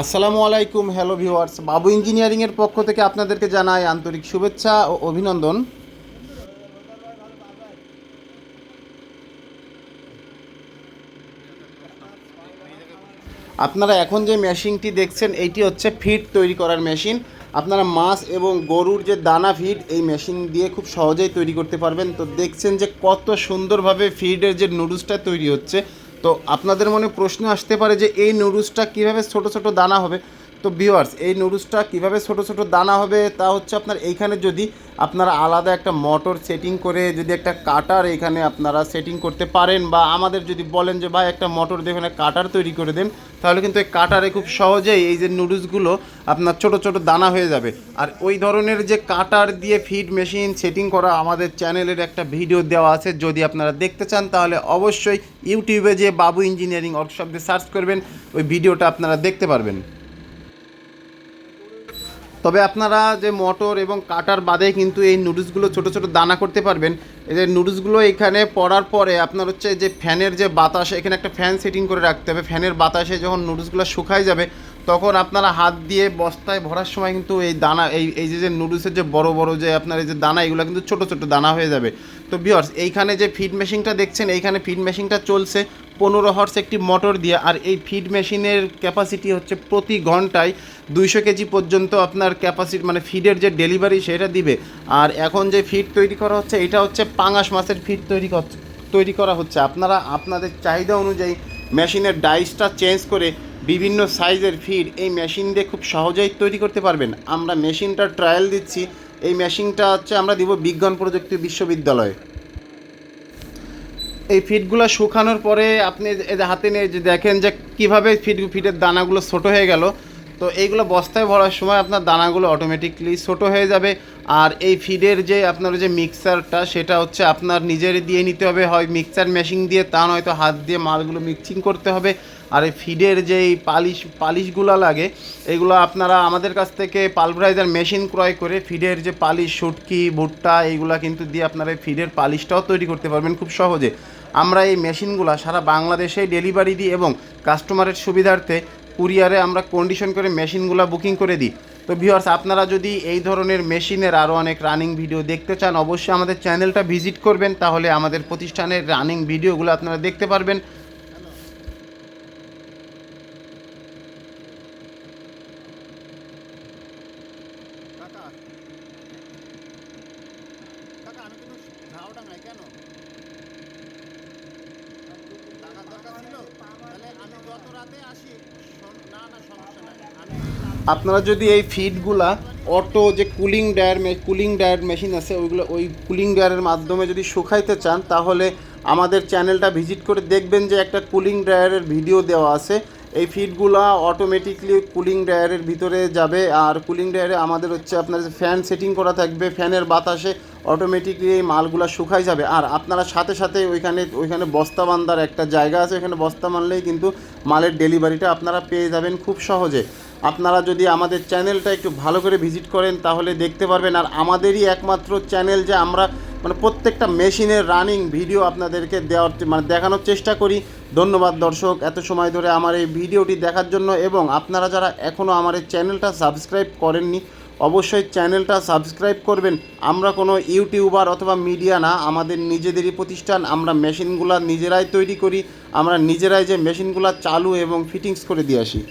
আসসালামু আলাইকুম, hello viewers. বাবু ইঞ্জিনিয়ারিংয়ের পক্ষ থেকে আপনাদেরকে জানাই আন্তরিক শুভেচ্ছা ও অভিনন্দন। আপনারা এখন যে মেশিনটি দেখছেন এইটি হচ্ছে ফিড তৈরি করার মেশিন। আপনারা মাছ এবং গরুর যে দানা ফিড এই মেশিন দিয়ে খুব সহজেই তৈরি করতে পারবেন। তো দেখছেন যে কত সুন্দরভাবে ফিডের যে নুডলসটা তৈরি হচ্ছে। তো আপনাদের মনে প্রশ্ন আসতে পারে যে এই নুডলসটা কীভাবে ছোট ছোট দানা হবে। তো ভিউয়ার্স, এই নুডলসটা কীভাবে ছোট ছোট দানা হবে তা হচ্ছে আপনার এইখানে যদি আপনারা আলাদা একটা মোটর সেটিং করে যদি একটা কাটার এখানে আপনারা সেটিং করতে পারেন, বা আমাদের যদি বলেন যে ভাই একটা মোটর দিয়ে এখানে কাটার তৈরি করে দেন, তাহলে কিন্তু এই কাটারে খুব সহজেই এই যে নুডলসগুলো আপনার ছোট ছোট দানা হয়ে যাবে। আর ওই ধরনের যে কাটার দিয়ে ফিড মেশিন সেটিং করা আমাদের চ্যানেলের একটা ভিডিও দেওয়া আছে, যদি আপনারা দেখতে চান তাহলে অবশ্যই ইউটিউবে যে বাবু ইঞ্জিনিয়ারিং ওয়ার্কশপ দিয়ে সার্চ করবেন, ওই ভিডিওটা আপনারা দেখতে পারবেন। তবে আপনারা যে মোটর এবং কাটার বাদে কিন্তু এই নুডলসগুলো ছোট ছোট দানা করতে পারবেন। এই যে নুডলসগুলো এখানে পড়ার পরে আপনার হচ্ছে যে ফ্যানের যে বাতাস, এখানে একটা ফ্যান সেটিং করে রাখতে হবে। ফ্যানের বাতাসে যখন নুডলসগুলো শুকায় যাবে তখন আপনারা হাত দিয়ে বস্তায় ভরার সময় কিন্তু এই দানা এই যে নুডলসের যে বড় বড় যে আপনার এই যে দানা, এগুলো কিন্তু ছোট ছোট দানা হয়ে যাবে। তো ভিউয়ার্স, এইখানে যে ফিড মেশিনটা দেখছেন, এইখানে ফিড মেশিনটা চলছে 15 হর্স একটি মোটর দিয়ে। আর এই ফিড মেশিনের ক্যাপাসিটি হচ্ছে প্রতি ঘন্টায় 200 কেজি পর্যন্ত আপনার ক্যাপাসিটি, মানে ফিডের যে ডেলিভারি সেটা দিবে। আর এখন যে ফিড তৈরি করা হচ্ছে এটা হচ্ছে পাঙাশ মাছের ফিড তৈরি করা হচ্ছে। আপনারা আপনাদের চাহিদা অনুযায়ী মেশিনের ডাইসটা চেঞ্জ করে বিভিন্ন সাইজের ফিড এই মেশিন দিয়ে খুব সহজেই তৈরি করতে পারবেন। আমরা মেশিনটা ট্রায়াল দিচ্ছি। এই মেশিনটা হচ্ছে আমরা দিব বিজ্ঞান প্রযুক্তি বিশ্ববিদ্যালয়ে। এই ফিডগুলো শুকানোর পরে আপনি হাতে নিয়ে যে দেখেন যে কীভাবে ফিডের দানাগুলো ছোটো হয়ে গেল। তো এইগুলো বস্তায় ভরার সময় আপনার দানাগুলো অটোমেটিকলি ছোটো হয়ে যাবে। আর এই ফিডের যে আপনার যে মিক্সারটা, সেটা হচ্ছে আপনার নিজের দিয়ে নিতে হবে, হয় মিক্সার মেশিন দিয়ে, তা নয়তো হাত দিয়ে মালগুলো মিক্সিং করতে হবে। আর এই ফিডের যে এই পালিশগুলো লাগে, এগুলো আপনারা আমাদের কাছ থেকে পালভারাইজার মেশিন ক্রয় করে ফিডের যে পালিশ, শুটকি, ভুট্টা, এইগুলা কিন্তু দিয়ে আপনারা এই ফিডের পালিশটাও তৈরি করতে পারবেন খুব সহজে। আমরা এই মেশিনগুলো সারা বাংলাদেশে ডেলিভারি দিই এবং কাস্টমারের সুবিধার্থে কুরিয়ারে আমরা কন্ডিশন করে মেশিনগুলো বুকিং করে দিই। তো ভিউয়ার্স, আপনারা যদি এই ধরনের মেশিনের আরও অনেক রানিং ভিডিও দেখতে চান, অবশ্যই আমাদের চ্যানেলটা ভিজিট করবেন, তাহলে আমাদের প্রতিষ্ঠানের রানিং ভিডিওগুলো আপনারা দেখতে পারবেন। আপনারা যদি এই ফিডগুলা অটো যে কুলিং ড্রায়ার মেশিন আছে, ওই কুলিং ড্রায়ারের মাধ্যমে যদি শুকাইতে চান, তাহলে আমাদের চ্যানেলটা ভিজিট করে দেখবেন যে একটা কুলিং ড্রায়ারের ভিডিও দেওয়া আছে। এই ফিডগুলা অটোমেটিকলি কুলিং ড্রায়ারের ভিতরে যাবে। আর কুলিং ড্রায়ারে আমাদের হচ্ছে আপনার ফ্যান সেটিং করা থাকবে, ফ্যানের বাতাসে অটোমেটিকলি এই মালগুলা শুকাই যাবে। আর আপনারা সাথে সাথে ওইখানে বস্তা বান্ধার একটা জায়গা আছে, ওইখানে বস্তা বানলেই কিন্তু মালের ডেলিভারিটা আপনারা পেয়ে যাবেন খুব সহজে। আপনারা যদি আমাদের চ্যানেলটা একটু ভালো করে ভিজিট করেন তাহলে দেখতে পারবেন। আর আমাদেরই একমাত্র চ্যানেল যে আমরা মানে প্রত্যেকটা মেশিনের রানিং ভিডিও আপনাদেরকে দেখানোর চেষ্টা করি। ধন্যবাদ দর্শক, এত সময় ধরে আমার এই ভিডিওটি দেখার জন্য। এবং আপনারা যারা এখনও আমার এই চ্যানেলটা সাবস্ক্রাইব করেননি, অবশ্যই চ্যানেলটা সাবস্ক্রাইব করবেন। আমরা কোনো ইউটিউবার অথবা মিডিয়া না, আমাদের নিজেদেরই প্রতিষ্ঠান। আমরা মেশিনগুলো নিজেরাই তৈরি করি, আমরা নিজেরাই যে মেশিনগুলো চালু এবং ফিটিংস করে দিয়ে আসি।